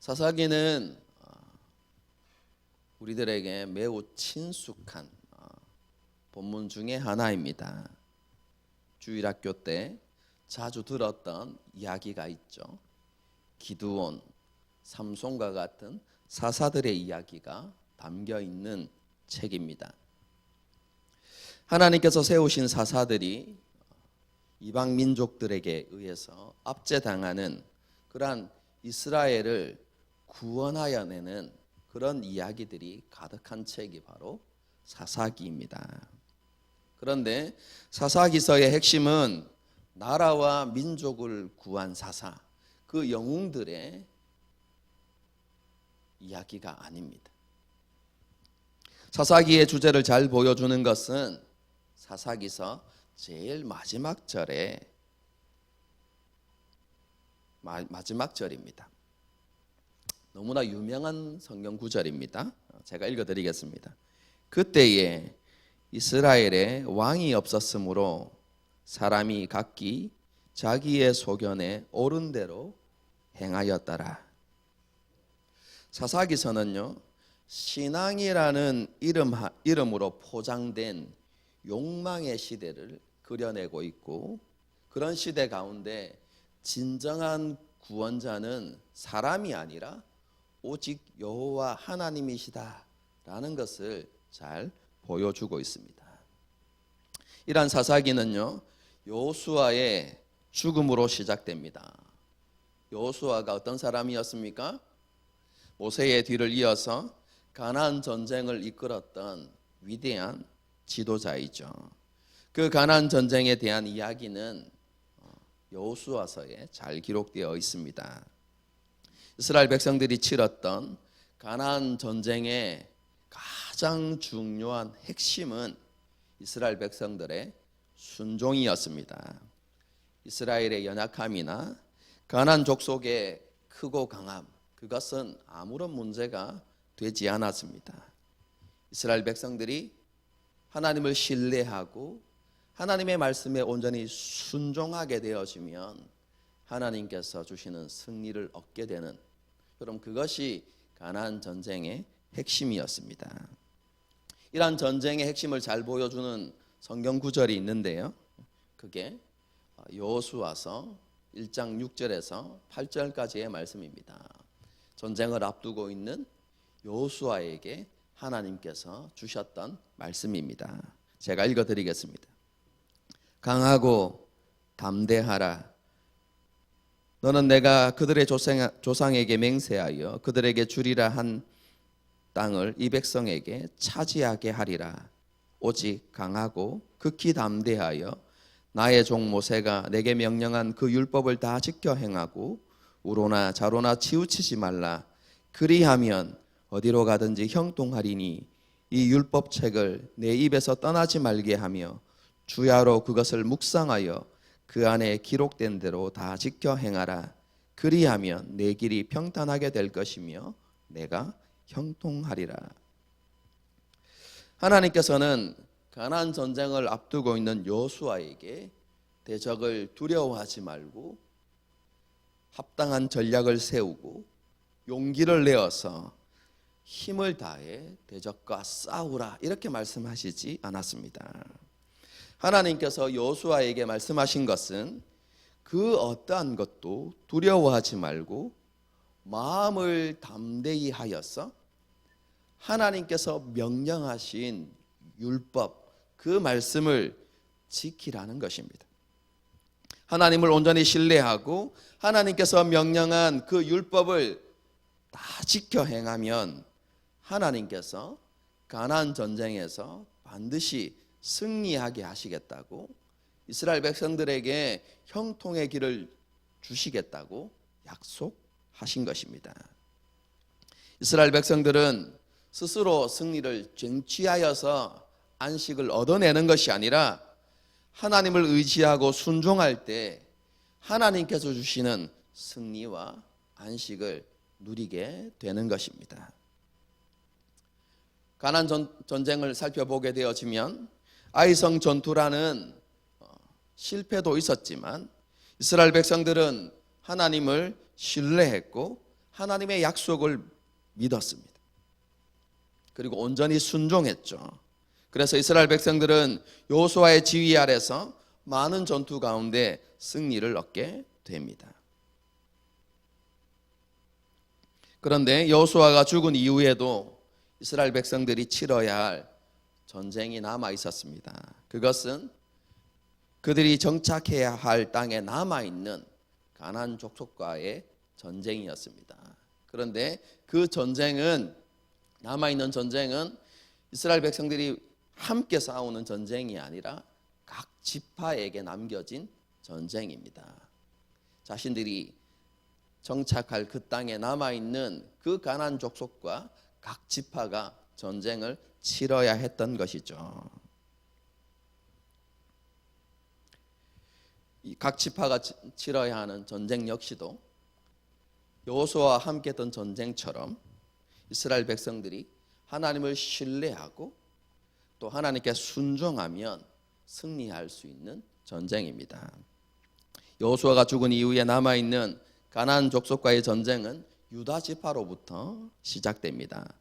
사사기는 우리들에게 매우 친숙한 본문 중에 하나입니다. 주일학교 때 자주 들었던 이야기가 있죠. 기드온, 삼손과 같은 사사들의 이야기가 담겨 있는 책입니다. 하나님께서 세우신 사사들이 이방 민족들에게 의해서 압제당하는 그러한 이스라엘을 구원하여 내는 그런 이야기들이 가득한 책이 바로 사사기입니다. 그런데 사사기서의 핵심은 나라와 민족을 구한 사사, 그 영웅들의 이야기가 아닙니다. 사사기의 주제를 잘 보여주는 것은 사사기서 제일 마지막 절입니다. 너무나 유명한 성경 구절입니다. 제가 읽어드리겠습니다. 그때에 이스라엘에 왕이 없었으므로 사람이 각기 자기의 소견에 옳은 대로 행하였더라. 사사기서는요, 신앙이라는 이름으로 포장된 욕망의 시대를 그려내고 있고, 그런 시대 가운데 진정한 구원자는 사람이 아니라 오직 여호와 하나님이시다라는 것을 잘 보여주고 있습니다. 이러한 사사기는요, 여호수아의 죽음으로 시작됩니다. 여호수아가 어떤 사람이었습니까? 모세의 뒤를 이어서 가나안 전쟁을 이끌었던 위대한 지도자이죠. 그 가나안 전쟁에 대한 이야기는 여호수아서에 잘 기록되어 있습니다. 이스라엘 백성들이 치렀던 가나안 전쟁의 가장 중요한 핵심은 이스라엘 백성들의 순종이었습니다. 이스라엘의 연약함이나 가나안 족속의 크고 강함, 그것은 아무런 문제가 되지 않았습니다. 이스라엘 백성들이 하나님을 신뢰하고 하나님의 말씀에 온전히 순종하게 되어지면 하나님께서 주시는 승리를 얻게 되는, 그럼 그것이 가나안 전쟁의 핵심이었습니다. 이러한 전쟁의 핵심을 잘 보여주는 성경 구절이 있는데요, 그게 여호수아서 1장 6절에서 8절까지의 말씀입니다. 전쟁을 앞두고 있는 여호수아에게 하나님께서 주셨던 말씀입니다. 제가 읽어드리겠습니다. 강하고 담대하라. 너는 내가 그들의 조상에게 맹세하여 그들에게 주리라 한 땅을 이 백성에게 차지하게 하리라. 오직 강하고 극히 담대하여 나의 종 모세가 내게 명령한 그 율법을 다 지켜 행하고 우로나 좌로나 치우치지 말라. 그리하면 어디로 가든지 형통하리니 이 율법책을 내 입에서 떠나지 말게 하며 주야로 그것을 묵상하여 그 안에 기록된 대로 다 지켜 행하라. 그리하면 내 길이 평탄하게 될 것이며 내가 형통하리라. 하나님께서는 가나안 전쟁을 앞두고 있는 여호수아에게 대적을 두려워하지 말고 합당한 전략을 세우고 용기를 내어서 힘을 다해 대적과 싸우라, 이렇게 말씀하시지 않았습니다. 하나님께서 여호수아에게 말씀하신 것은 그 어떠한 것도 두려워하지 말고 마음을 담대히 하여서 하나님께서 명령하신 율법, 그 말씀을 지키라는 것입니다. 하나님을 온전히 신뢰하고 하나님께서 명령한 그 율법을 다 지켜 행하면 하나님께서 가나안 전쟁에서 반드시 승리하게 하시겠다고, 이스라엘 백성들에게 형통의 길을 주시겠다고 약속하신 것입니다. 이스라엘 백성들은 스스로 승리를 쟁취하여서 안식을 얻어내는 것이 아니라 하나님을 의지하고 순종할 때 하나님께서 주시는 승리와 안식을 누리게 되는 것입니다. 가나안 전쟁을 살펴보게 되어지면 아이성 전투라는 실패도 있었지만 이스라엘 백성들은 하나님을 신뢰했고 하나님의 약속을 믿었습니다. 그리고 온전히 순종했죠. 그래서 이스라엘 백성들은 여호수아의 지휘 아래서 많은 전투 가운데 승리를 얻게 됩니다. 그런데 여호수아가 죽은 이후에도 이스라엘 백성들이 치러야 할 전쟁이 남아 있었습니다. 그것은 그들이 정착해야 할 땅에 남아 있는 가나안 족속과의 전쟁이었습니다. 그런데 그 전쟁은, 남아 있는 전쟁은 이스라엘 백성들이 함께 싸우는 전쟁이 아니라 각 지파에게 남겨진 전쟁입니다. 자신들이 정착할 그 땅에 남아있는 그 가나안 족속과 각 지파가 전쟁을 치러야 했던 것이죠. 각 지파가 치러야 하는 전쟁 역시도 여호수아와 함께 했던 전쟁처럼 이스라엘 백성들이 하나님을 신뢰하고 또 하나님께 순종하면 승리할 수 있는 전쟁입니다. 여호수아가 죽은 이후에 남아있는 가나안 족속과의 전쟁은 유다 지파로부터 시작됩니다.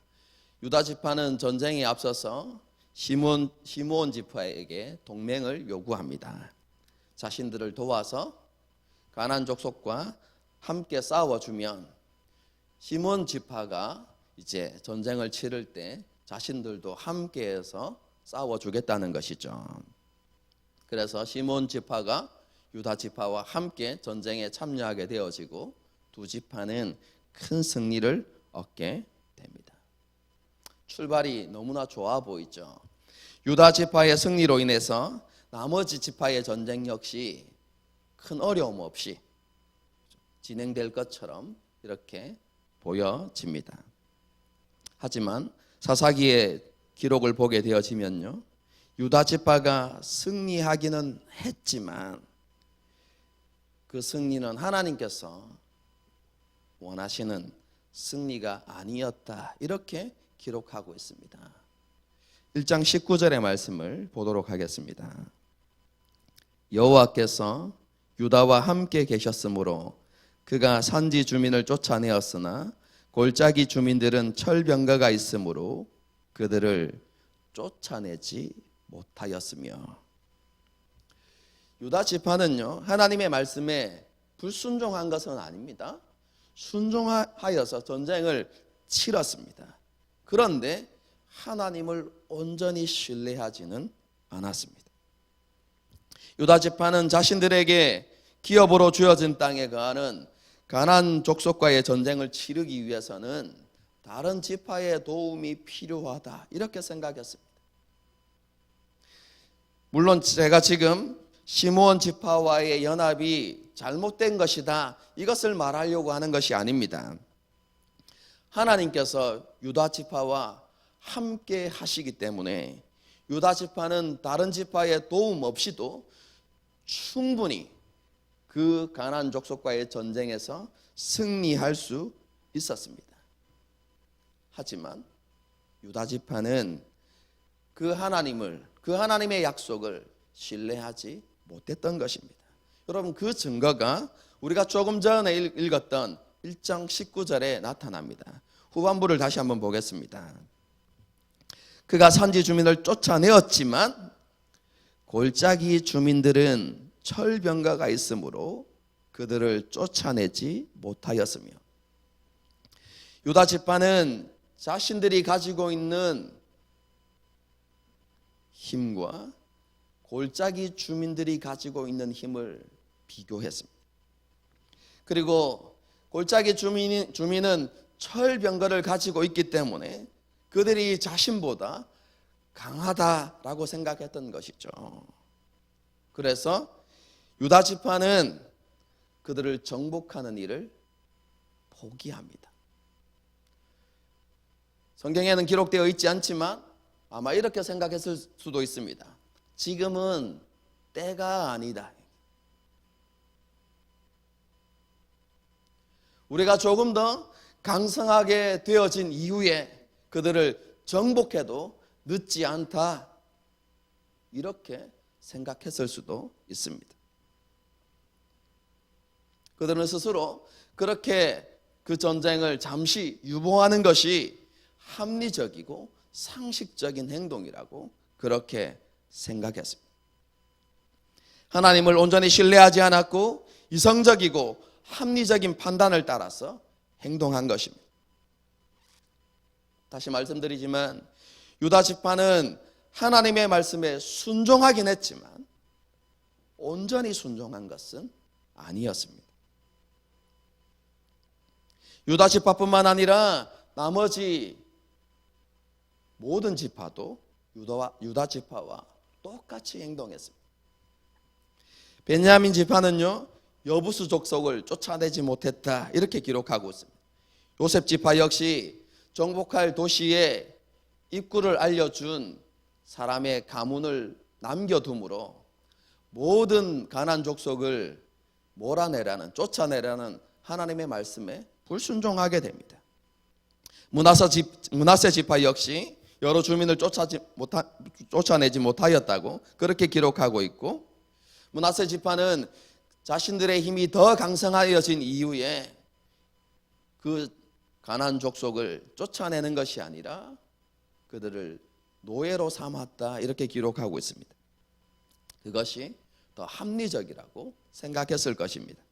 유다 지파는 전쟁에 앞서서 시므온 지파에게 동맹을 요구합니다. 자신들을 도와서 가나안 족속과 함께 싸워주면 시므온 지파가 이제 전쟁을 치를 때 자신들도 함께해서 싸워주겠다는 것이죠. 그래서 시므온 지파가 유다 지파와 함께 전쟁에 참여하게 되어지고 두 지파는 큰 승리를 얻게 됩니다. 출발이 너무나 좋아 보이죠. 유다 지파의 승리로 인해서 나머지 지파의 전쟁 역시 큰 어려움 없이 진행될 것처럼 이렇게 보여집니다. 하지만 사사기의 기록을 보게 되어지면요, 유다 지파가 승리하기는 했지만 그 승리는 하나님께서 원하시는 승리가 아니었다, 이렇게 기록하고 있습니다. 1장 19절의 말씀을 보도록 하겠습니다. 여호와께서 유다와 함께 계셨으므로 그가 산지 주민을 쫓아내었으나 골짜기 주민들은 철병거가 있으므로 그들을 쫓아내지 못하였으며. 유다 지파는요, 하나님의 말씀에 불순종한 것은 아닙니다. 순종하여서 전쟁을 치렀습니다. 그런데 하나님을 온전히 신뢰하지는 않았습니다. 유다 지파는 자신들에게 기업으로 주어진 땅에 거하는 가나안 족속과의 전쟁을 치르기 위해서는 다른 지파의 도움이 필요하다, 이렇게 생각했습니다. 물론 제가 지금 시므온 지파와의 연합이 잘못된 것이다, 이것을 말하려고 하는 것이 아닙니다. 하나님께서 유다 지파와 함께 하시기 때문에 유다 지파는 다른 지파의 도움 없이도 충분히 그 가나안 족속과의 전쟁에서 승리할 수 있었습니다. 하지만 유다 지파는 그 하나님의 약속을 신뢰하지 못했던 것입니다. 여러분, 그 증거가 우리가 조금 전에 읽었던 1장 19절에 나타납니다. 후반부를 다시 한번 보겠습니다. 그가 산지 주민을 쫓아내었지만 골짜기 주민들은 철병거가 있으므로 그들을 쫓아내지 못하였으며. 유다 지파는 자신들이 가지고 있는 힘과 골짜기 주민들이 가지고 있는 힘을 비교했습니다. 그리고 골짜기 주민은 철병거를 가지고 있기 때문에 그들이 자신보다 강하다라고 생각했던 것이죠. 그래서 유다 지파는 그들을 정복하는 일을 포기합니다. 성경에는 기록되어 있지 않지만 아마 이렇게 생각했을 수도 있습니다. 지금은 때가 아니다. 우리가 조금 더 강성하게 되어진 이후에 그들을 정복해도 늦지 않다, 이렇게 생각했을 수도 있습니다. 그들은 스스로 그렇게 그 전쟁을 잠시 유보하는 것이 합리적이고 상식적인 행동이라고 그렇게 생각했습니다. 하나님을 온전히 신뢰하지 않았고 이성적이고 합리적인 판단을 따라서 행동한 것입니다. 다시 말씀드리지만 유다 지파는 하나님의 말씀에 순종하긴 했지만 온전히 순종한 것은 아니었습니다. 유다 지파뿐만 아니라 나머지 모든 지파도 유다 지파와 똑같이 행동했습니다. 베냐민 지파는요, 여부수 족속을 쫓아내지 못했다 이렇게 기록하고 있습니다. 요셉 지파 역시 정복할 도시에 입구를 알려준 사람의 가문을 남겨둠으로 모든 가나안 족속을 몰아내라는, 쫓아내라는 하나님의 말씀에 불순종하게 됩니다. 므낫세 지파 역시 여러 주민을 쫓아내지 못하였다고 그렇게 기록하고 있고, 므낫세 지파는 자신들의 힘이 더 강성하여진 이후에 그 가나안 족속을 쫓아내는 것이 아니라 그들을 노예로 삼았다 이렇게 기록하고 있습니다. 그것이 더 합리적이라고 생각했을 것입니다.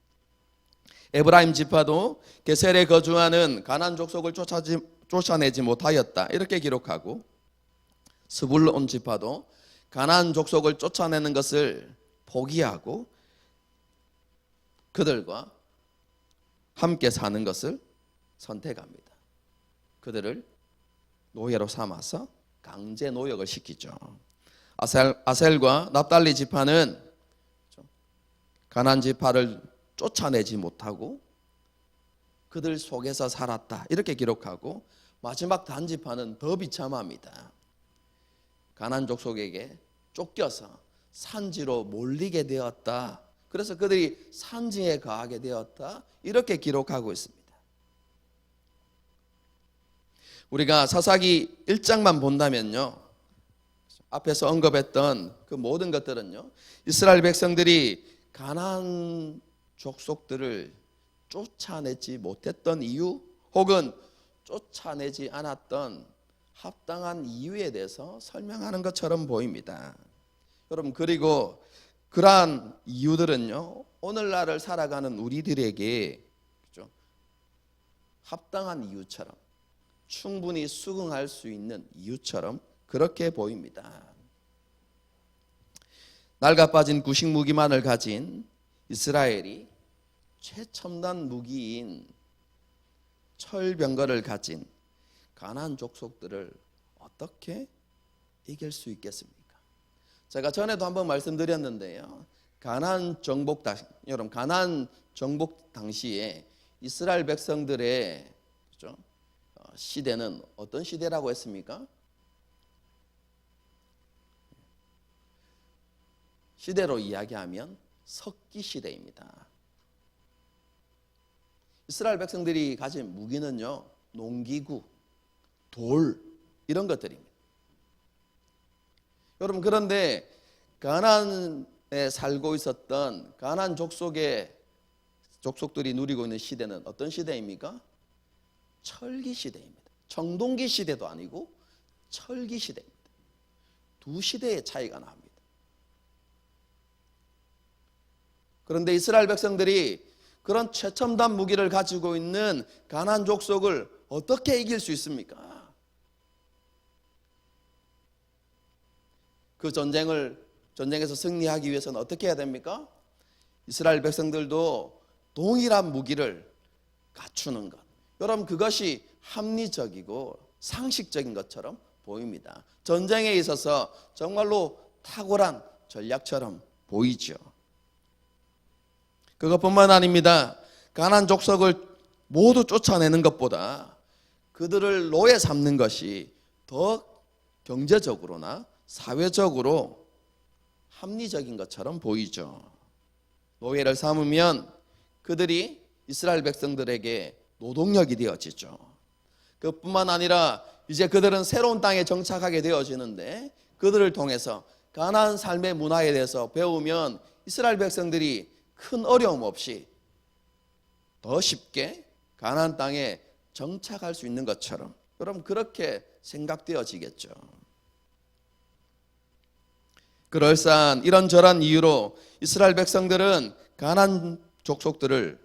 에브라임 지파도 게셀에 거주하는 가나안 족속을 쫓아내지 못하였다 이렇게 기록하고, 스불론 지파도 가나안 족속을 쫓아내는 것을 포기하고 그들과 함께 사는 것을 선택합니다. 그들을 노예로 삼아서 강제 노역을 시키죠. 아셀과 납달리 지파는 가나안 지파를 쫓아내지 못하고 그들 속에서 살았다 이렇게 기록하고, 마지막 단 지파는 더 비참합니다. 가나안 족속에게 쫓겨서 산지로 몰리게 되었다. 그래서 그들이 산지에 거하게 되었다 이렇게 기록하고 있습니다. 우리가 사사기 1장만 본다면요, 앞에서 언급했던 그 모든 것들은요, 이스라엘 백성들이 가나안 족속들을 쫓아내지 못했던 이유 혹은 쫓아내지 않았던 합당한 이유에 대해서 설명하는 것처럼 보입니다. 여러분, 그리고 그러한 이유들은요, 오늘날을 살아가는 우리들에게 합당한 이유처럼, 충분히 수긍할 수 있는 이유처럼 그렇게 보입니다. 낡아빠진 구식 무기만을 가진 이스라엘이 최첨단 무기인 철병거를 가진 가나안 족속들을 어떻게 이길 수 있겠습니까? 제가 전에도 한번 말씀드렸는데요, 가나안 정복 당시에 이스라엘 백성들의 시대는 어떤 시대라고 했습니까? 시대로 이야기하면 석기 시대입니다. 이스라엘 백성들이 가진 무기는요, 농기구, 돌 이런 것들입니다. 여러분, 그런데 가나안에 살고 있었던 가나안 족속들이 누리고 있는 시대는 어떤 시대입니까? 철기 시대입니다. 청동기 시대도 아니고 철기 시대입니다. 두 시대의 차이가 납니다. 그런데 이스라엘 백성들이 그런 최첨단 무기를 가지고 있는 가나안 족속을 어떻게 이길 수 있습니까? 그 전쟁에서 승리하기 위해서는 어떻게 해야 됩니까? 이스라엘 백성들도 동일한 무기를 갖추는 것. 여러분, 그것이 합리적이고 상식적인 것처럼 보입니다. 전쟁에 있어서 정말로 탁월한 전략처럼 보이죠. 그것뿐만 아닙니다. 가나안 족속을 모두 쫓아내는 것보다 그들을 노예 삼는 것이 더 경제적으로나 사회적으로 합리적인 것처럼 보이죠. 노예를 삼으면 그들이 이스라엘 백성들에게 노동력이 되어지죠. 그뿐만 아니라 이제 그들은 새로운 땅에 정착하게 되어지는데, 그들을 통해서 가나안 삶의 문화에 대해서 배우면 이스라엘 백성들이 큰 어려움 없이 더 쉽게 가나안 땅에 정착할 수 있는 것처럼 그럼 그렇게 생각되어지겠죠. 그럴싸한 이런저런 이유로 이스라엘 백성들은 가나안 족속들을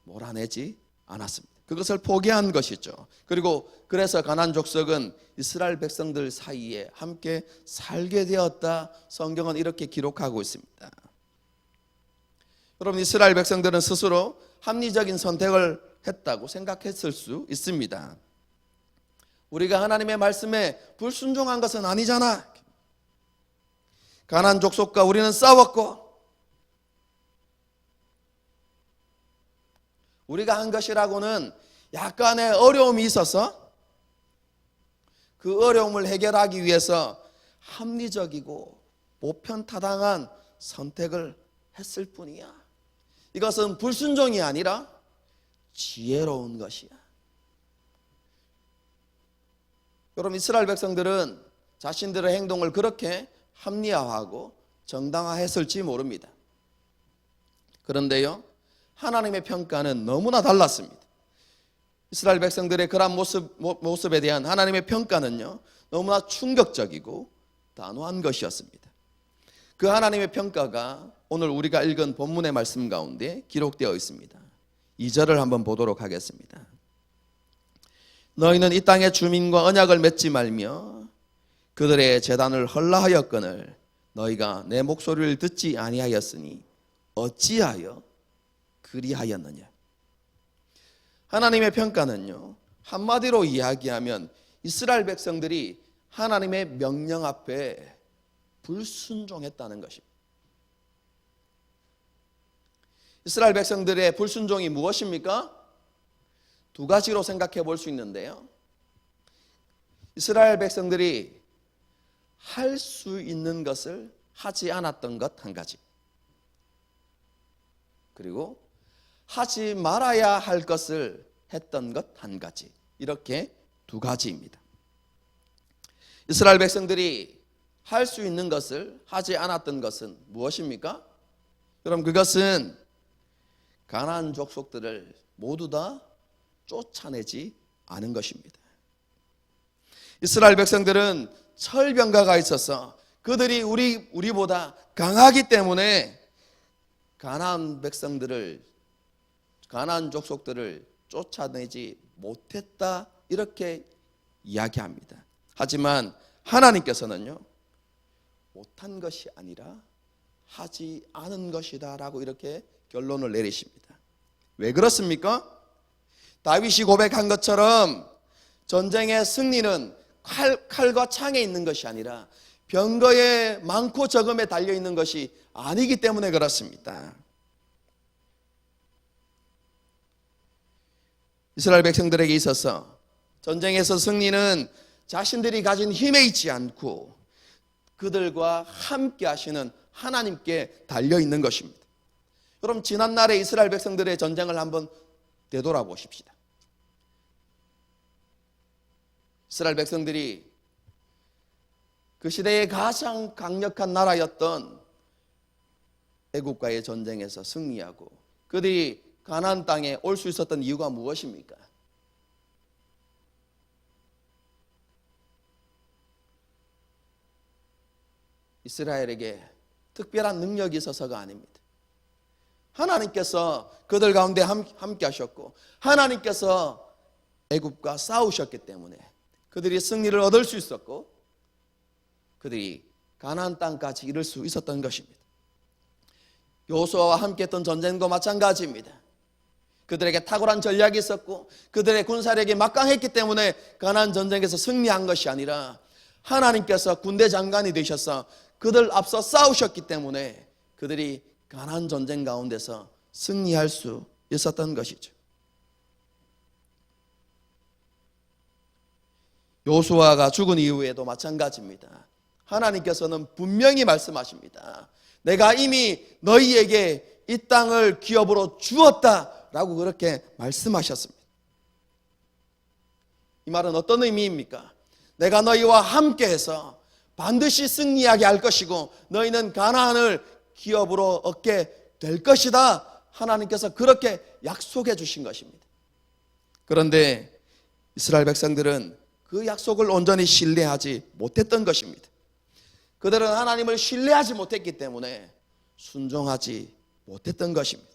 몰아내지 않았습니다. 그것을 포기한 것이죠. 그리고 그래서 가나안 족속은 이스라엘 백성들 사이에 함께 살게 되었다. 성경은 이렇게 기록하고 있습니다. 여러분, 이스라엘 백성들은 스스로 합리적인 선택을 했다고 생각했을 수 있습니다. 우리가 하나님의 말씀에 불순종한 것은 아니잖아. 가나안 족속과 우리는 싸웠고 우리가 한 것이라고는 약간의 어려움이 있어서 그 어려움을 해결하기 위해서 합리적이고 보편타당한 선택을 했을 뿐이야. 이것은 불순종이 아니라 지혜로운 것이야. 여러분, 이스라엘 백성들은 자신들의 행동을 그렇게 합리화하고 정당화했을지 모릅니다. 그런데요, 하나님의 평가는 너무나 달랐습니다. 이스라엘 백성들의 그런 모습에 대한 하나님의 평가는요, 너무나 충격적이고 단호한 것이었습니다. 그 하나님의 평가가 오늘 우리가 읽은 본문의 말씀 가운데 기록되어 있습니다. 2절을 한번 보도록 하겠습니다. 너희는 이 땅의 주민과 언약을 맺지 말며 그들의 제단을 헐라하였거늘 너희가 내 목소리를 듣지 아니하였으니 어찌하여 그리하였느냐. 하나님의 평가는요, 한마디로 이야기하면 이스라엘 백성들이 하나님의 명령 앞에 불순종했다는 것입니다. 이스라엘 백성들의 불순종이 무엇입니까? 두 가지로 생각해 볼 수 있는데요. 이스라엘 백성들이 할 수 있는 것을 하지 않았던 것 한 가지, 그리고 하지 말아야 할 것을 했던 것 한 가지, 이렇게 두 가지입니다. 이스라엘 백성들이 할 수 있는 것을 하지 않았던 것은 무엇입니까? 그럼 그것은 가나안 족속들을 모두 다 쫓아내지 않은 것입니다. 이스라엘 백성들은 철병가가 있어서 그들이 우리보다 강하기 때문에 가나안 족속들을 쫓아내지 못했다, 이렇게 이야기합니다. 하지만 하나님께서는요, 못한 것이 아니라 하지 않은 것이다 라고 이렇게 결론을 내리십니다. 왜 그렇습니까? 다윗이 고백한 것처럼 전쟁의 승리는 칼과 창에 있는 것이 아니라 병거의 많고 적음에 달려있는 것이 아니기 때문에 그렇습니다. 이스라엘 백성들에게 있어서 전쟁에서 승리는 자신들이 가진 힘에 있지 않고 그들과 함께 하시는 하나님께 달려있는 것입니다. 여러분, 지난날에 이스라엘 백성들의 전쟁을 한번 되돌아보십시다. 이스라엘 백성들이 그 시대의 가장 강력한 나라였던 애국과의 전쟁에서 승리하고 그들이 가나안 땅에 올 수 있었던 이유가 무엇입니까? 이스라엘에게 특별한 능력이 있어서가 아닙니다. 하나님께서 그들 가운데 함께 하셨고 하나님께서 애굽과 싸우셨기 때문에 그들이 승리를 얻을 수 있었고 그들이 가나안 땅까지 이를 수 있었던 것입니다. 여호수아와 함께 했던 전쟁도 마찬가지입니다. 그들에게 탁월한 전략이 있었고 그들의 군사력이 막강했기 때문에 가나안 전쟁에서 승리한 것이 아니라 하나님께서 군대 장관이 되셔서 그들 앞서 싸우셨기 때문에 그들이 가나안 전쟁 가운데서 승리할 수 있었던 것이죠. 여호수아가 죽은 이후에도 마찬가지입니다. 하나님께서는 분명히 말씀하십니다. 내가 이미 너희에게 이 땅을 기업으로 주었다라고 그렇게 말씀하셨습니다. 이 말은 어떤 의미입니까? 내가 너희와 함께해서 반드시 승리하게 할 것이고 너희는 가나안을 기업으로 얻게 될 것이다. 하나님께서 그렇게 약속해 주신 것입니다. 그런데 이스라엘 백성들은 그 약속을 온전히 신뢰하지 못했던 것입니다. 그들은 하나님을 신뢰하지 못했기 때문에 순종하지 못했던 것입니다.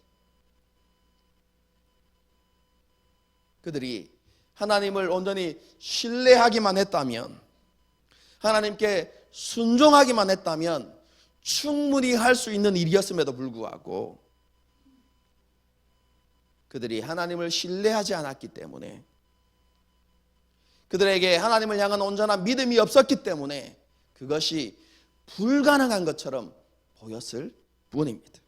그들이 하나님을 온전히 신뢰하기만 했다면, 하나님께 순종하기만 했다면 충분히 할 수 있는 일이었음에도 불구하고 그들이 하나님을 신뢰하지 않았기 때문에, 그들에게 하나님을 향한 온전한 믿음이 없었기 때문에 그것이 불가능한 것처럼 보였을 뿐입니다.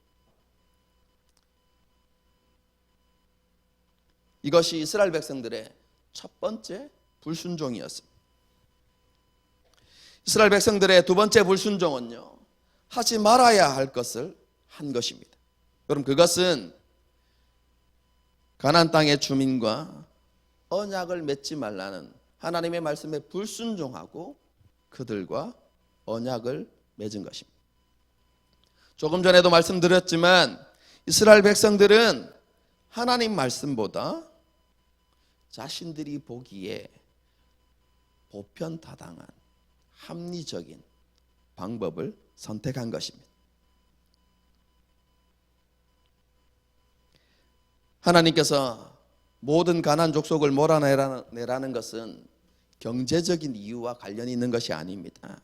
이것이 이스라엘 백성들의 첫 번째 불순종이었습니다. 이스라엘 백성들의 두 번째 불순종은요, 하지 말아야 할 것을 한 것입니다. 그럼 그것은 가나안 땅의 주민과 언약을 맺지 말라는 하나님의 말씀에 불순종하고 그들과 언약을 맺은 것입니다. 조금 전에도 말씀드렸지만 이스라엘 백성들은 하나님 말씀보다 자신들이 보기에 보편타당한 합리적인 방법을 선택한 것입니다. 하나님께서 모든 가나안 족속을 몰아내라는 것은 경제적인 이유와 관련이 있는 것이 아닙니다.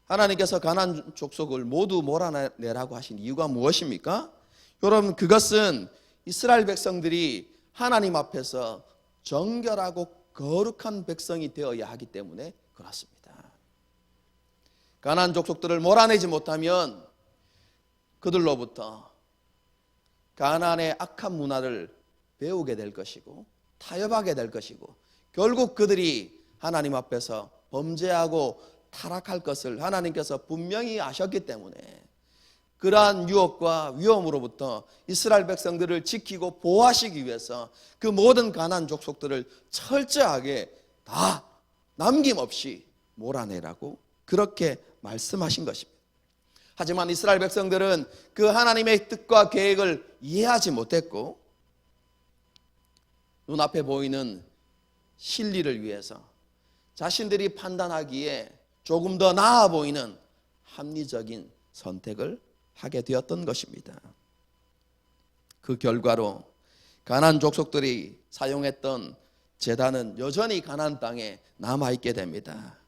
하나님께서 가나안 족속을 모두 몰아내라고 하신 이유가 무엇입니까? 여러분, 그것은 이스라엘 백성들이 하나님 앞에서 정결하고 거룩한 백성이 되어야 하기 때문에 그렇습니다. 가나안 족속들을 몰아내지 못하면 그들로부터 가나안의 악한 문화를 배우게 될 것이고 타협하게 될 것이고, 결국 그들이 하나님 앞에서 범죄하고 타락할 것을 하나님께서 분명히 아셨기 때문에 그러한 유혹과 위험으로부터 이스라엘 백성들을 지키고 보호하시기 위해서 그 모든 가나안 족속들을 철저하게 다 남김없이 몰아내라고 그렇게 말씀하신 것입니다. 하지만 이스라엘 백성들은 그 하나님의 뜻과 계획을 이해하지 못했고 눈앞에 보이는 실리를 위해서 자신들이 판단하기에 조금 더 나아 보이는 합리적인 선택을 하게 되었던 것입니다. 그 결과로 가나안 족속들이 사용했던 제단은 여전히 가나안 땅에 남아있게 됩니다.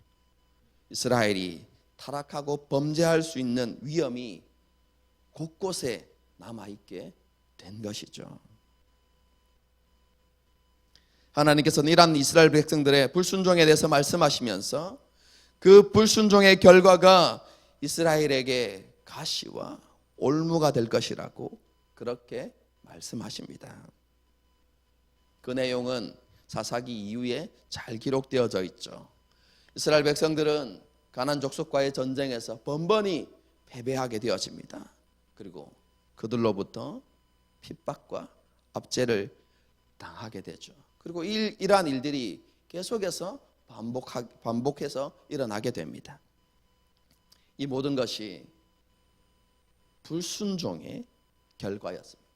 이스라엘이 타락하고 범죄할 수 있는 위험이 곳곳에 남아있게 된 것이죠. 하나님께서는 이러한 이스라엘 백성들의 불순종에 대해서 말씀하시면서 그 불순종의 결과가 이스라엘에게 가시와 올무가 될 것이라고 그렇게 말씀하십니다. 그 내용은 사사기 이후에 잘 기록되어져 있죠. 이스라엘 백성들은 가나안 족속과의 전쟁에서 번번이 패배하게 되어집니다. 그리고 그들로부터 핍박과 압제를 당하게 되죠. 그리고 이러한 일들이 계속해서 반복해서 일어나게 됩니다. 이 모든 것이 불순종의 결과였습니다.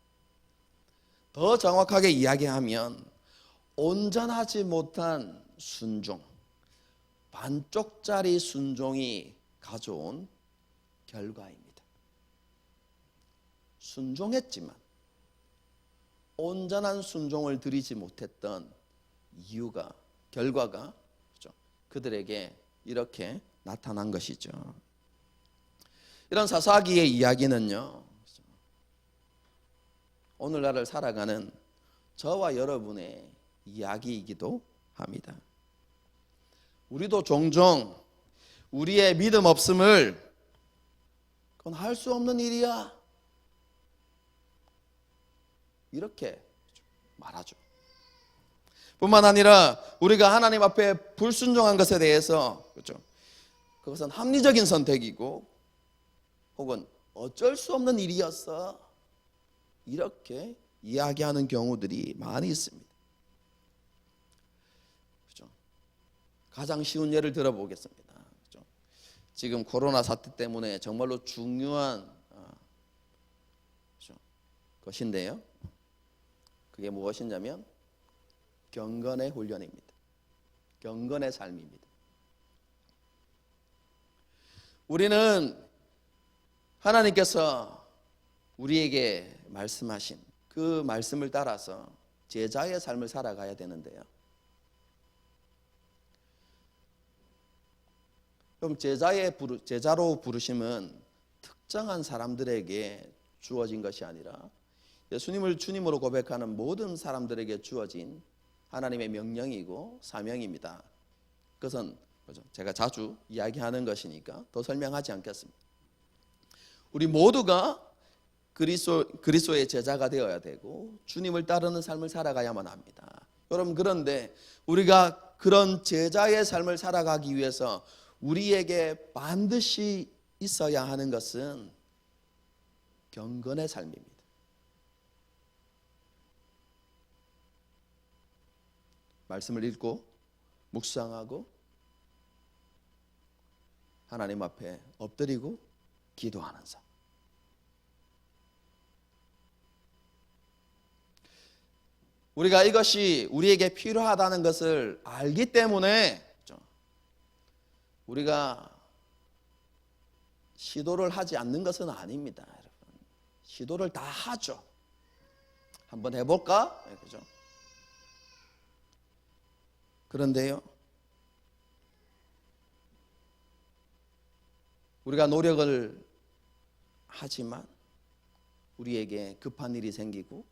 더 정확하게 이야기하면 온전하지 못한 순종, 반쪽짜리 순종이 가져온 결과입니다. 순종했지만 온전한 순종을 드리지 못했던 이유가, 결과가 그들에게 이렇게 나타난 것이죠. 이런 사사기의 이야기는요, 오늘날을 살아가는 저와 여러분의 이야기이기도 합니다. 우리도 종종 우리의 믿음 없음을 그건 할 수 없는 일이야 이렇게 말하죠. 뿐만 아니라 우리가 하나님 앞에 불순종한 것에 대해서, 그렇죠, 그것은 합리적인 선택이고 혹은 어쩔 수 없는 일이었어 이렇게 이야기하는 경우들이 많이 있습니다. 그렇죠? 가장 쉬운 예를 들어보겠습니다. 그렇죠? 지금 코로나 사태 때문에 정말로 중요한 그렇죠? 것인데요. 그게 무엇이냐면 경건의 훈련입니다. 경건의 삶입니다. 우리는 하나님께서 우리에게 말씀하신 그 말씀을 따라서 제자의 삶을 살아가야 되는데요. 그럼 제자로 부르심은 특정한 사람들에게 주어진 것이 아니라 예수님을 주님으로 고백하는 모든 사람들에게 주어진 하나님의 명령이고 사명입니다. 그것은 제가 자주 이야기하는 것이니까 더 설명하지 않겠습니다. 우리 모두가 그리스도의 제자가 되어야 되고 주님을 따르는 삶을 살아가야만 합니다. 여러분, 그런데 우리가 그런 제자의 삶을 살아가기 위해서 우리에게 반드시 있어야 하는 것은 경건의 삶입니다. 말씀을 읽고 묵상하고 하나님 앞에 엎드리고 기도하는 삶. 우리가 이것이 우리에게 필요하다는 것을 알기 때문에 우리가 시도를 하지 않는 것은 아닙니다. 여러분, 시도를 다 하죠. 한번 해볼까? 그죠? 그런데요, 우리가 노력을 하지만 우리에게 급한 일이 생기고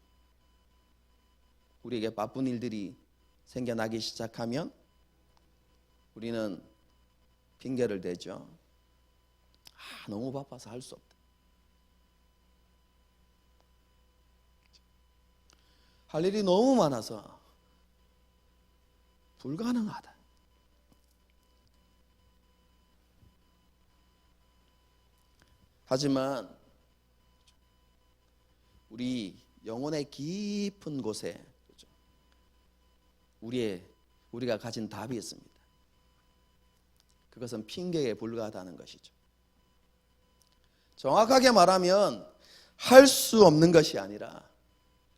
우리에게 바쁜 일들이 생겨나기 시작하면 우리는 핑계를 대죠. 너무 바빠서 할 수 없다. 할 일이 너무 많아서 불가능하다. 하지만 우리 영혼의 깊은 곳에 우리가 가진 답이 있습니다. 그것은 핑계에 불과하다는 것이죠. 정확하게 말하면 할 수 없는 것이 아니라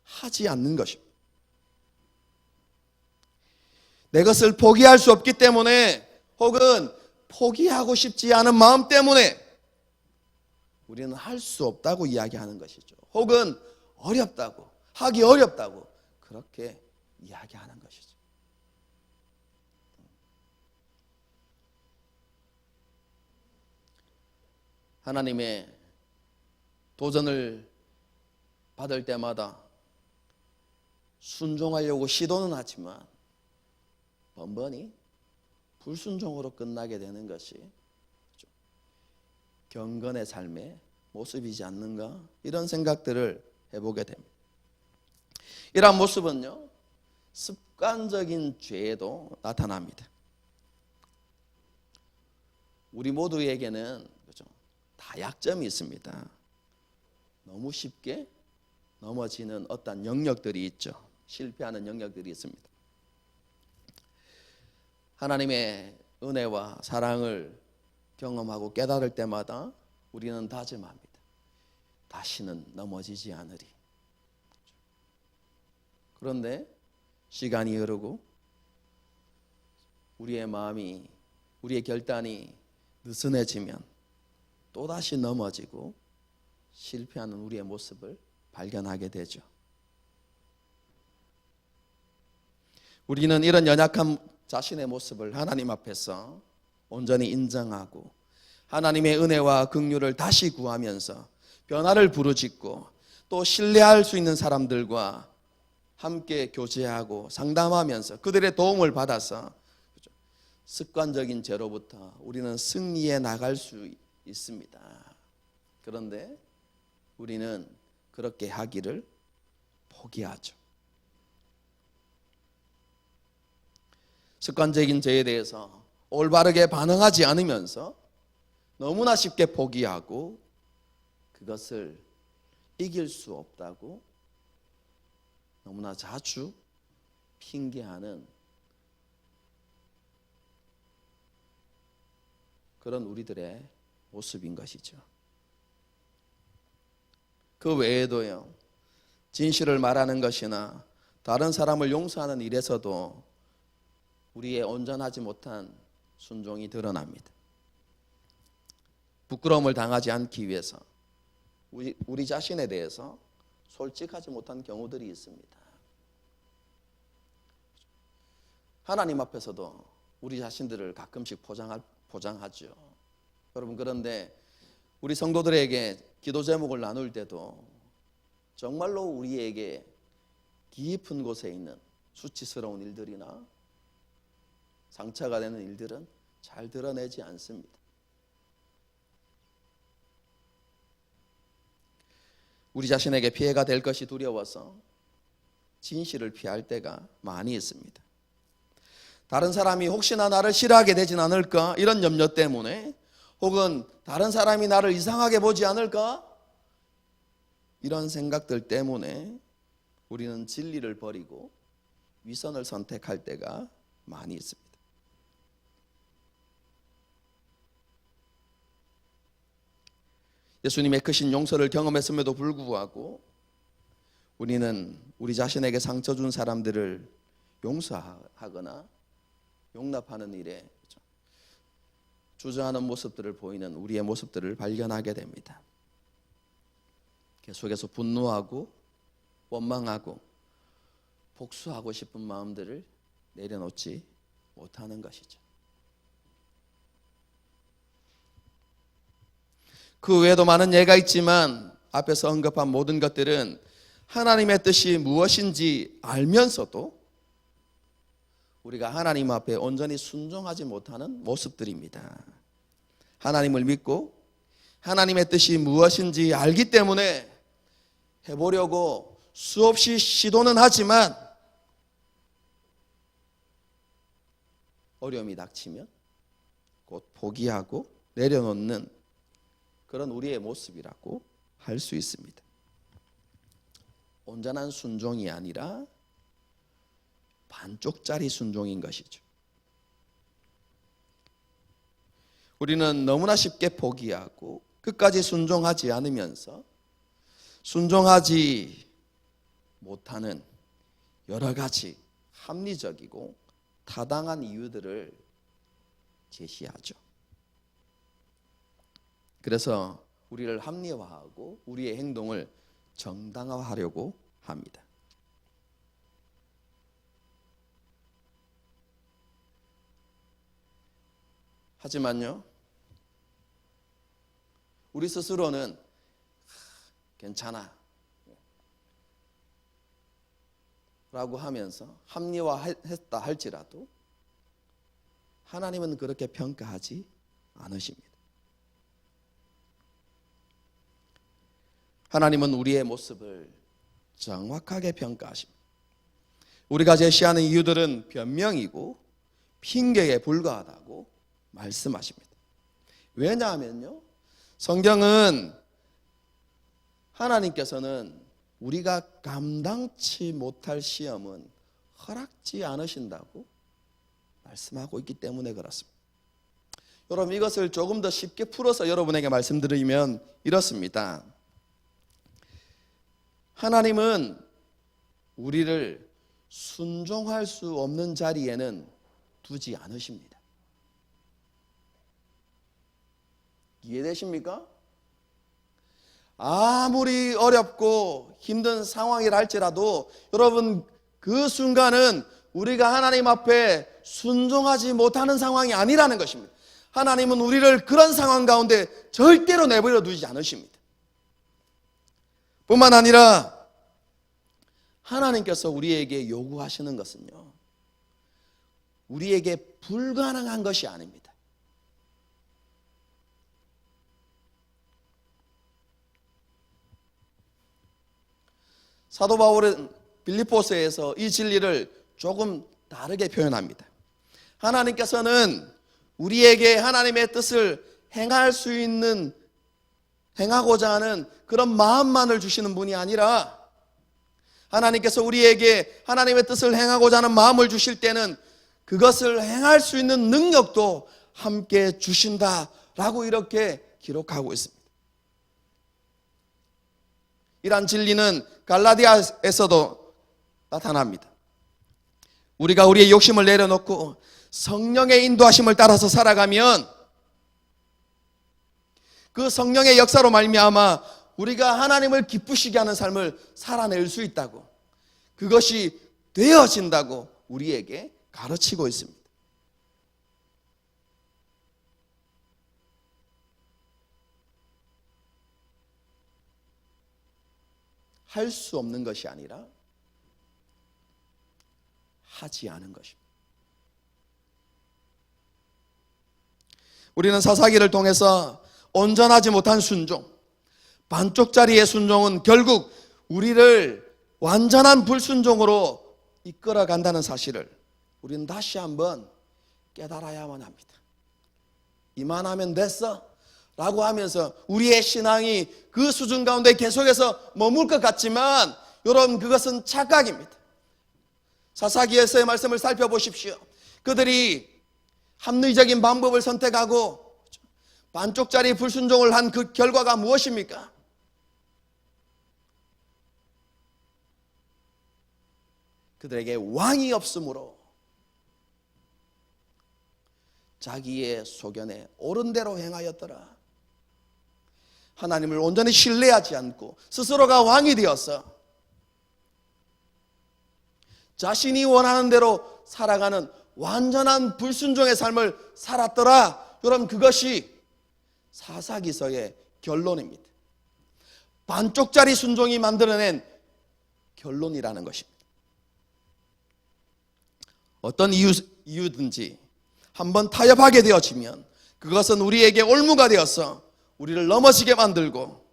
하지 않는 것입니다. 내 것을 포기할 수 없기 때문에 혹은 포기하고 싶지 않은 마음 때문에 우리는 할 수 없다고 이야기하는 것이죠. 혹은 어렵다고, 하기 어렵다고 그렇게 이야기하는 것이죠. 하나님의 도전을 받을 때마다 순종하려고 시도는 하지만 번번이 불순종으로 끝나게 되는 것이 경건의 삶의 모습이지 않는가, 이런 생각들을 해보게 됩니다. 이러한 모습은요, 습관적인 죄에도 나타납니다. 우리 모두에게는 다 약점이 있습니다. 너무 쉽게 넘어지는 어떤 영역들이 있죠. 실패하는 영역들이 있습니다. 하나님의 은혜와 사랑을 경험하고 깨달을 때마다 우리는 다짐합니다. 다시는 넘어지지 않으리. 그런데 시간이 흐르고 우리의 마음이, 우리의 결단이 느슨해지면 또다시 넘어지고 실패하는 우리의 모습을 발견하게 되죠. 우리는 이런 연약한 자신의 모습을 하나님 앞에서 온전히 인정하고 하나님의 은혜와 긍휼을 다시 구하면서 변화를 부르짖고 또 신뢰할 수 있는 사람들과 함께 교제하고 상담하면서 그들의 도움을 받아서 습관적인 죄로부터 우리는 승리해 나갈 수 있습니다. 그런데 우리는 그렇게 하기를 포기하죠. 습관적인 죄에 대해서 올바르게 반응하지 않으면서 너무나 쉽게 포기하고 그것을 이길 수 없다고 너무나 자주 핑계하는 그런 우리들의 모습인 것이죠. 그 외에도요, 진실을 말하는 것이나 다른 사람을 용서하는 일에서도 우리의 온전하지 못한 순종이 드러납니다. 부끄러움을 당하지 않기 위해서 우리 자신에 대해서 솔직하지 못한 경우들이 있습니다. 하나님 앞에서도 우리 자신들을 가끔씩 포장하죠. 여러분, 그런데 우리 성도들에게 기도 제목을 나눌 때도 정말로 우리에게 깊은 곳에 있는 수치스러운 일들이나 상처가 되는 일들은 잘 드러내지 않습니다. 우리 자신에게 피해가 될 것이 두려워서 진실을 피할 때가 많이 있습니다. 다른 사람이 혹시나 나를 싫어하게 되진 않을까? 이런 염려 때문에, 혹은 다른 사람이 나를 이상하게 보지 않을까? 이런 생각들 때문에 우리는 진리를 버리고 위선을 선택할 때가 많이 있습니다. 예수님의 크신 용서를 경험했음에도 불구하고 우리는 우리 자신에게 상처 준 사람들을 용서하거나 용납하는 일에 주저하는 모습들을 보이는 우리의 모습들을 발견하게 됩니다. 계속해서 분노하고 원망하고 복수하고 싶은 마음들을 내려놓지 못하는 것이죠. 그 외에도 많은 예가 있지만 앞에서 언급한 모든 것들은 하나님의 뜻이 무엇인지 알면서도 우리가 하나님 앞에 온전히 순종하지 못하는 모습들입니다. 하나님을 믿고 하나님의 뜻이 무엇인지 알기 때문에 해보려고 수없이 시도는 하지만 어려움이 닥치면 곧 포기하고 내려놓는 그런 우리의 모습이라고 할 수 있습니다. 온전한 순종이 아니라 반쪽짜리 순종인 것이죠. 우리는 너무나 쉽게 포기하고 끝까지 순종하지 않으면서 순종하지 못하는 여러 가지 합리적이고 타당한 이유들을 제시하죠. 그래서 우리를 합리화하고 우리의 행동을 정당화하려고 합니다. 하지만요, 우리 스스로는 괜찮아 라고 하면서 합리화했다 할지라도 하나님은 그렇게 평가하지 않으십니다. 하나님은 우리의 모습을 정확하게 평가하십니다. 우리가 제시하는 이유들은 변명이고 핑계에 불과하다고 말씀하십니다. 왜냐하면요, 성경은 하나님께서는 우리가 감당치 못할 시험은 허락지 않으신다고 말씀하고 있기 때문에 그렇습니다. 여러분, 이것을 조금 더 쉽게 풀어서 여러분에게 말씀드리면 이렇습니다. 하나님은 우리를 순종할 수 없는 자리에는 두지 않으십니다. 이해되십니까? 아무리 어렵고 힘든 상황이라 할지라도 여러분, 그 순간은 우리가 하나님 앞에 순종하지 못하는 상황이 아니라는 것입니다. 하나님은 우리를 그런 상황 가운데 절대로 내버려 두지 않으십니다. 뿐만 아니라 하나님께서 우리에게 요구하시는 것은요, 우리에게 불가능한 것이 아닙니다. 사도 바울은 빌립보서에서 이 진리를 조금 다르게 표현합니다. 하나님께서는 우리에게 하나님의 뜻을 행하고자 하는 그런 마음만을 주시는 분이 아니라, 하나님께서 우리에게 하나님의 뜻을 행하고자 하는 마음을 주실 때는 그것을 행할 수 있는 능력도 함께 주신다라고 이렇게 기록하고 있습니다. 이러한 진리는 갈라디아에서도 나타납니다. 우리가 우리의 욕심을 내려놓고 성령의 인도하심을 따라서 살아가면 그 성령의 역사로 말미암아 우리가 하나님을 기쁘시게 하는 삶을 살아낼 수 있다고, 그것이 되어진다고 우리에게 가르치고 있습니다. 할 수 없는 것이 아니라 하지 않은 것입니다. 우리는 사사기를 통해서 온전하지 못한 순종, 반쪽짜리의 순종은 결국 우리를 완전한 불순종으로 이끌어간다는 사실을 우리는 다시 한번 깨달아야만 합니다. 이만하면 됐어 라고 하면서 우리의 신앙이 그 수준 가운데 계속해서 머물 것 같지만 여러분, 그것은 착각입니다. 사사기에서의 말씀을 살펴보십시오. 그들이 합리적인 방법을 선택하고 반쪽짜리 불순종을 한 그 결과가 무엇입니까? 그들에게 왕이 없으므로 자기의 소견에 옳은 대로 행하였더라. 하나님을 온전히 신뢰하지 않고 스스로가 왕이 되어서 자신이 원하는 대로 살아가는 완전한 불순종의 삶을 살았더라. 여러분, 그것이 사사기서의 결론입니다. 반쪽짜리 순종이 만들어낸 결론이라는 것입니다. 어떤 이유든지 한번 타협하게 되어지면 그것은 우리에게 올무가 되어서 우리를 넘어지게 만들고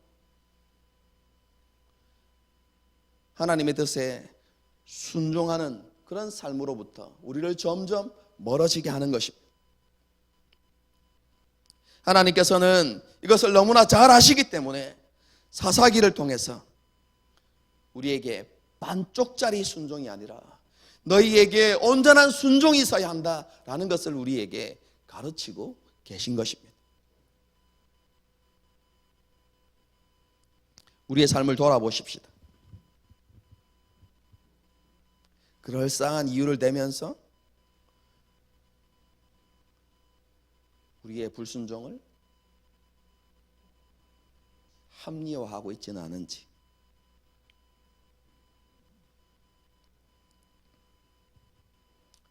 하나님의 뜻에 순종하는 그런 삶으로부터 우리를 점점 멀어지게 하는 것입니다. 하나님께서는 이것을 너무나 잘 아시기 때문에 사사기를 통해서 우리에게 반쪽짜리 순종이 아니라 너희에게 온전한 순종이 있어야 한다라는 것을 우리에게 가르치고 계신 것입니다. 우리의 삶을 돌아보십시다. 그럴싸한 이유를 대면서 우리의 불순종을 합리화하고 있지는 않은지,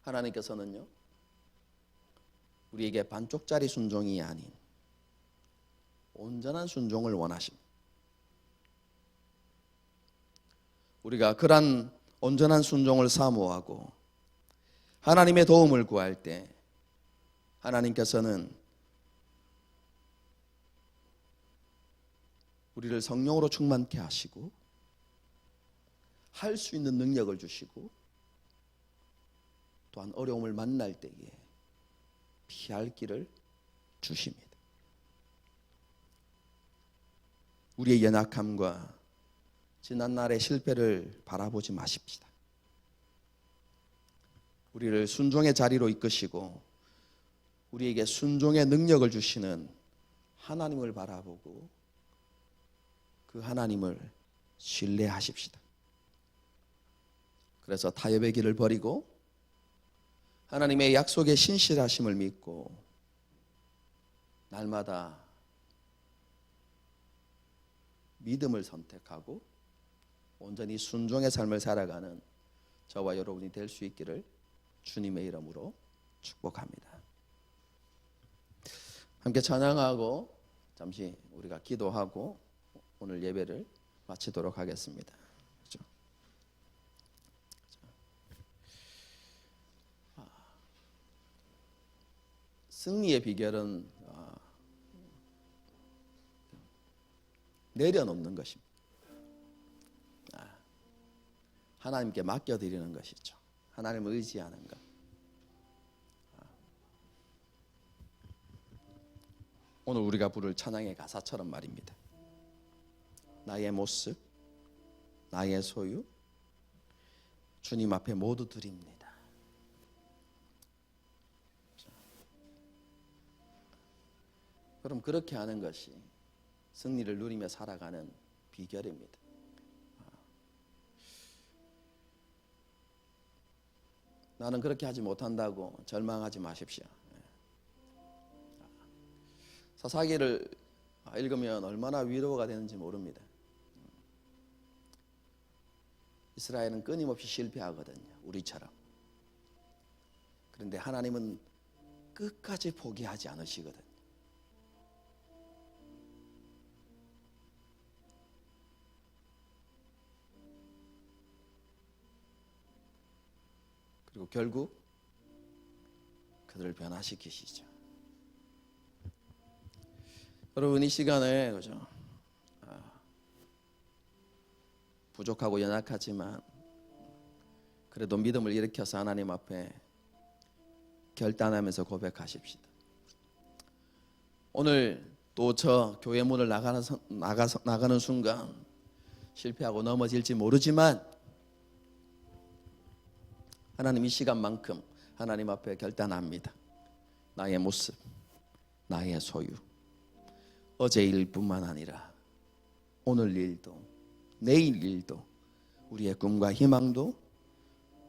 하나님께서는요, 우리에게 반쪽짜리 순종이 아닌 온전한 순종을 원하십니다. 우리가 그러한 온전한 순종을 사모하고 하나님의 도움을 구할 때 하나님께서는 우리를 성령으로 충만케 하시고 할 수 있는 능력을 주시고 또한 어려움을 만날 때에 피할 길을 주십니다. 우리의 연약함과 지난날의 실패를 바라보지 마십시다. 우리를 순종의 자리로 이끄시고 우리에게 순종의 능력을 주시는 하나님을 바라보고 그 하나님을 신뢰하십시다. 그래서 타협의 길을 버리고 하나님의 약속의 신실하심을 믿고 날마다 믿음을 선택하고 온전히 순종의 삶을 살아가는 저와 여러분이 될 수 있기를 주님의 이름으로 축복합니다. 함께 찬양하고 잠시 우리가 기도하고 오늘 예배를 마치도록 하겠습니다. 그렇죠? 승리의 비결은 내려놓는 것입니다. 하나님께 맡겨드리는 것이죠. 하나님을 의지하는 것. 오늘 우리가 부를 찬양의 가사처럼 말입니다. 나의 모습, 나의 소유, 주님 앞에 모두 드립니다. 그럼 그렇게 하는 것이 승리를 누리며 살아가는 비결입니다. 나는 그렇게 하지 못한다고 절망하지 마십시오. 사사기를 읽으면 얼마나 위로가 되는지 모릅니다. 이스라엘은 끊임없이 실패하거든요, 우리처럼. 그런데 하나님은 끝까지 포기하지 않으시거든요. 그리고 결국 그들을 변화시키시죠. 여러분, 이 시간에 그죠? 부족하고 연약하지만 그래도 믿음을 일으켜서 하나님 앞에 결단하면서 고백하십시다. 오늘 또 저 교회 문을 나가는 순간 실패하고 넘어질지 모르지만 하나님 이 시간만큼 하나님 앞에 결단합니다. 나의 모습, 나의 소유, 어제 일뿐만 아니라 오늘 일도, 내일 일도, 우리의 꿈과 희망도,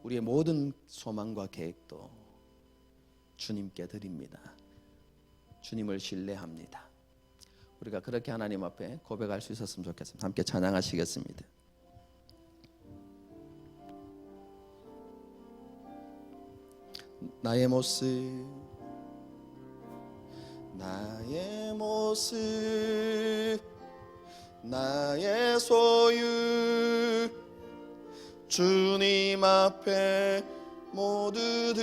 우리의 모든 소망과 계획도 주님께 드립니다. 주님을 신뢰합니다. 우리가 그렇게 하나님 앞에 고백할 수 있었으면 좋겠습니다. 함께 찬양하시겠습니다. 나의 모습, 나의 모습, 나의 소유, 주님 앞에 모두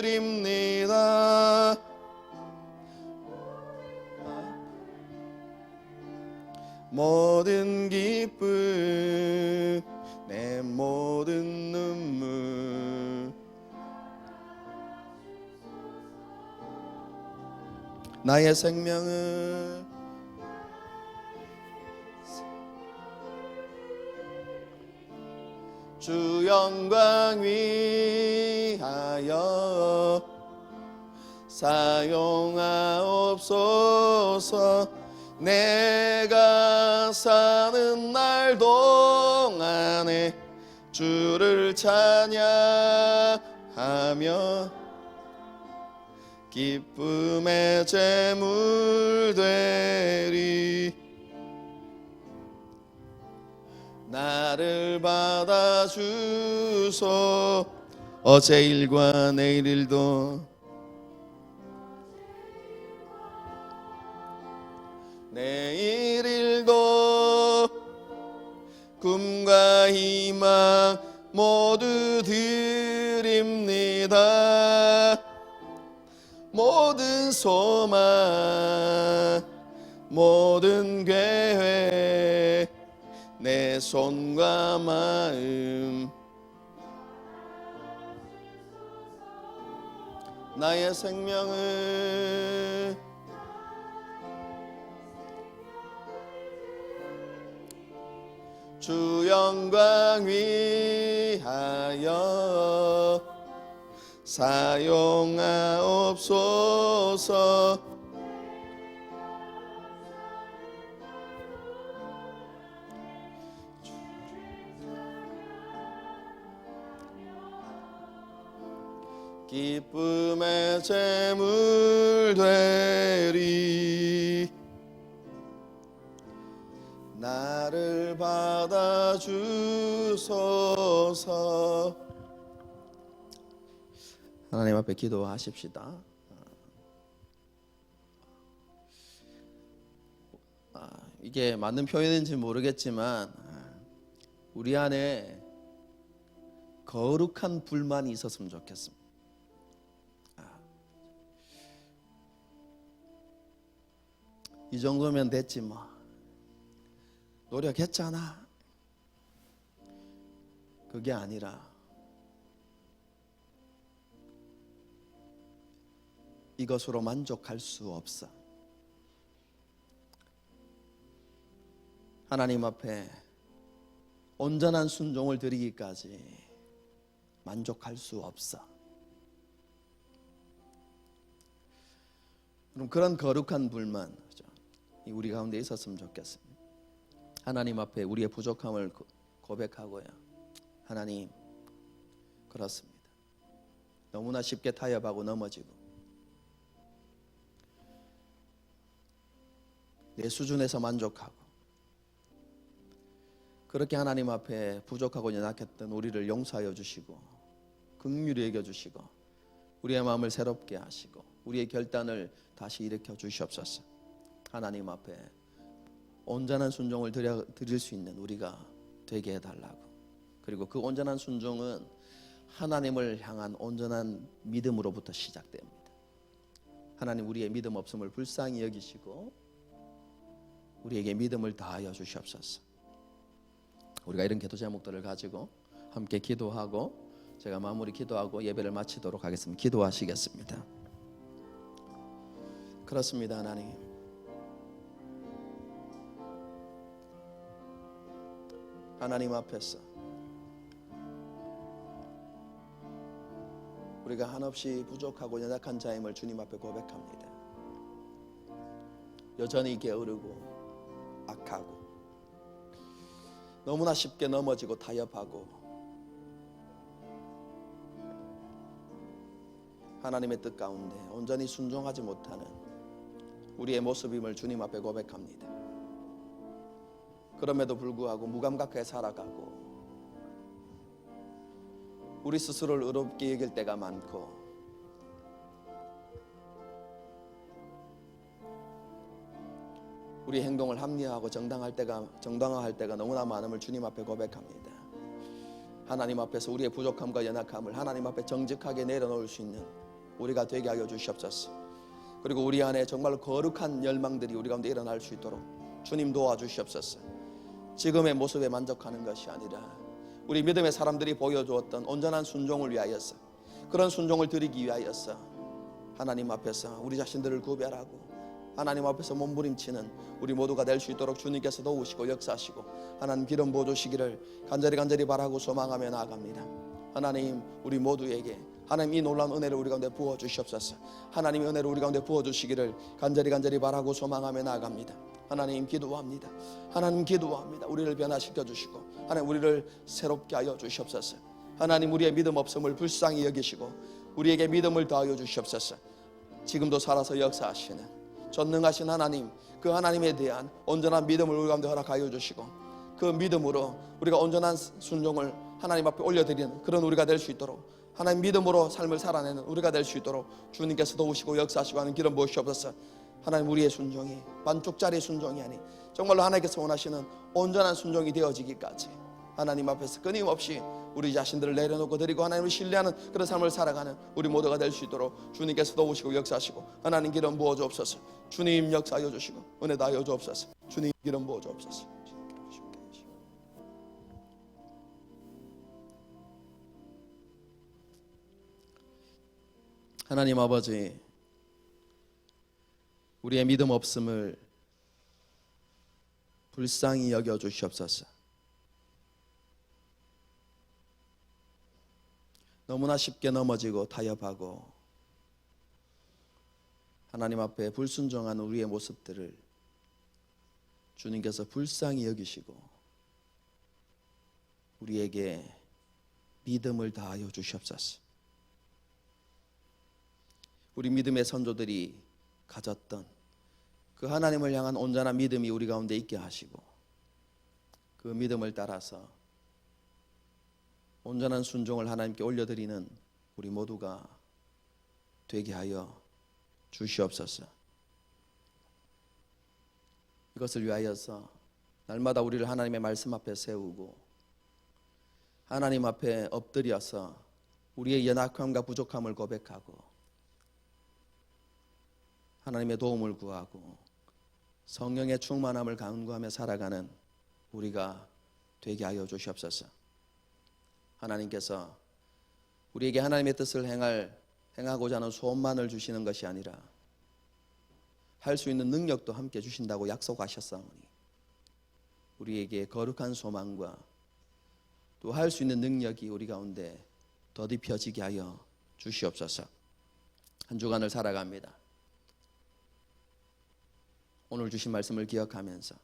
드립니다. 모든 기쁨, 내 모든 눈물, 나의 생명을 주 영광 위하여 사용하옵소서. 내가 사는 날 동안에 주를 찬양하며 기쁨의 제물 되리. 나를 받아주소. 어제 일과 내일 일도 내일 일도 꿈과 희망 모두 드립니다. 모든 소망, 모든 계획, 내 손과 마음, 나의 생명을 주 영광 위하여 사용하옵소서. 기쁨의 제물 되리. 나를 받아주소서. 하나님 앞에 기도하십시다. 이게 맞는 표현인지 모르겠지만 우리 안에 거룩한 불만이 있었으면 좋겠습니다. 이 정도면 됐지 뭐, 노력했잖아, 그게 아니라 이것으로 만족할 수 없어. 하나님 앞에 온전한 순종을 드리기까지 만족할 수 없어. 그럼 그런 거룩한 불만 우리 가운데 있었으면 좋겠습니다. 하나님 앞에 우리의 부족함을 고백하고요. 하나님, 그렇습니다. 너무나 쉽게 타협하고 넘어지고 내 수준에서 만족하고 그렇게 하나님 앞에 부족하고 연약했던 우리를 용서하여 주시고 긍휼히 여겨 주시고 우리의 마음을 새롭게 하시고 우리의 결단을 다시 일으켜 주시옵소서. 하나님 앞에 온전한 순종을 드릴 수 있는 우리가 되게 해달라고. 그리고 그 온전한 순종은 하나님을 향한 온전한 믿음으로부터 시작됩니다. 하나님 우리의 믿음 없음을 불쌍히 여기시고 우리에게 믿음을 다하여 주시옵소서. 우리가 이런 기도 제목들을 가지고 함께 기도하고 제가 마무리 기도하고 예배를 마치도록 하겠습니다. 기도하시겠습니다. 그렇습니다. 하나님 앞에서 우리가 한없이 부족하고 연약한 자임을 주님 앞에 고백합니다. 여전히 게으르고 악하고 너무나 쉽게 넘어지고 타협하고 하나님의 뜻 가운데 온전히 순종하지 못하는 우리의 모습임을 주님 앞에 고백합니다. 그럼에도 불구하고 무감각하게 살아가고 우리 스스로를 의롭게 여길 때가 많고 우리 행동을 합리화하고 정당화할 때가 너무나 많음을 주님 앞에 고백합니다. 하나님 앞에서 우리의 부족함과 연약함을 하나님 앞에 정직하게 내려놓을 수 있는 우리가 되게 하여 주시옵소서. 그리고 우리 안에 정말 거룩한 열망들이 우리 가운데 일어날 수 있도록 주님 도와주시옵소서. 지금의 모습에 만족하는 것이 아니라 우리 믿음의 사람들이 보여주었던 온전한 순종을 위하여서 그런 순종을 드리기 위하여서 하나님 앞에서 우리 자신들을 구별하고 하나님 앞에서 몸부림치는 우리 모두가 될 수 있도록 주님께서 도우시고 역사하시고 하나님 기름 부어주시기를 간절히 바라고 소망하며 나아갑니다. 하나님 우리 모두에게 하나님 이 놀라운 은혜를 우리 가운데 부어주시옵소서. 하나님의 은혜를 우리 가운데 부어주시기를 간절히 바라고 소망하며 나아갑니다. 하나님 기도합니다. 하나님 기도합니다. 우리를 변화시켜 주시고 하나님 우리를 새롭게 하여 주시옵소서. 하나님 우리의 믿음 없음을 불쌍히 여기시고 우리에게 믿음을 더하여 주시옵소서. 지금도 살아서 역사하시는 전능하신 하나님, 그 하나님에 대한 온전한 믿음을 우리 가운데 허락하여 주시고 그 믿음으로 우리가 온전한 순종을 하나님 앞에 올려드리는 그런 우리가 될 수 있도록 하나님 믿음으로 삶을 살아내는 우리가 될 수 있도록 주님께서 도우시고 역사하시고 하는 기름 부으시옵소서. 하나님 우리의 순종이 반쪽짜리 순종이 아닌 정말로 하나님께서 원하시는 온전한 순종이 되어지기까지 하나님 앞에서 끊임없이 우리 자신들을 내려놓고 드리고 하나님을 신뢰하는 그런 삶을 살아가는 우리 모두가 될 수 있도록 주님께서 도우시고 역사하시고 하나님 기름 부어 주옵소서. 주님 역사하여 주시고 은혜 다하여 주옵소서. 주님 기름 부어 주옵소서. 하나님 아버지, 우리의 믿음 없음을 불쌍히 여겨 주시옵소서. 너무나 쉽게 넘어지고 타협하고 하나님 앞에 불순종한 우리의 모습들을 주님께서 불쌍히 여기시고 우리에게 믿음을 다하여 주시옵소서. 우리 믿음의 선조들이 가졌던 그 하나님을 향한 온전한 믿음이 우리 가운데 있게 하시고 그 믿음을 따라서 온전한 순종을 하나님께 올려드리는 우리 모두가 되게 하여 주시옵소서. 이것을 위하여서 날마다 우리를 하나님의 말씀 앞에 세우고 하나님 앞에 엎드려서 우리의 연약함과 부족함을 고백하고 하나님의 도움을 구하고 성령의 충만함을 간구하며 살아가는 우리가 되게 하여 주시옵소서. 하나님께서 우리에게 하나님의 뜻을 행하고자 하는 소원만을 주시는 것이 아니라 할 수 있는 능력도 함께 주신다고 약속하셨사오니 우리에게 거룩한 소망과 또 할 수 있는 능력이 우리 가운데 더딥혀지게 하여 주시옵소서. 한 주간을 살아갑니다. 오늘 주신 말씀을 기억하면서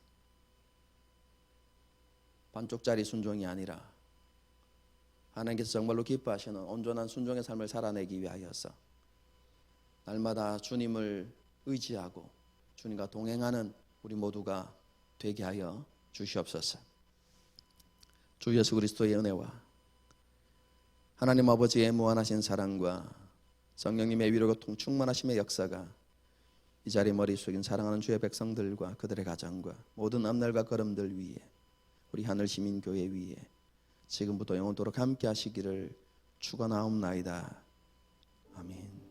반쪽짜리 순종이 아니라 하나님께서 정말로 기뻐하시는 온전한 순종의 삶을 살아내기 위하여서 날마다 주님을 의지하고 주님과 동행하는 우리 모두가 되게 하여 주시옵소서. 주 예수 그리스도의 은혜와 하나님 아버지의 무한하신 사랑과 성령님의 위로가 충만하심의 역사가 이 자리 머리 숙인 사랑하는 주의 백성들과 그들의 가정과 모든 앞날과 걸음들 위에 우리 하늘시민교회 위에 지금부터 영원토록 함께 하시기를 축원하옵나이다. 아멘.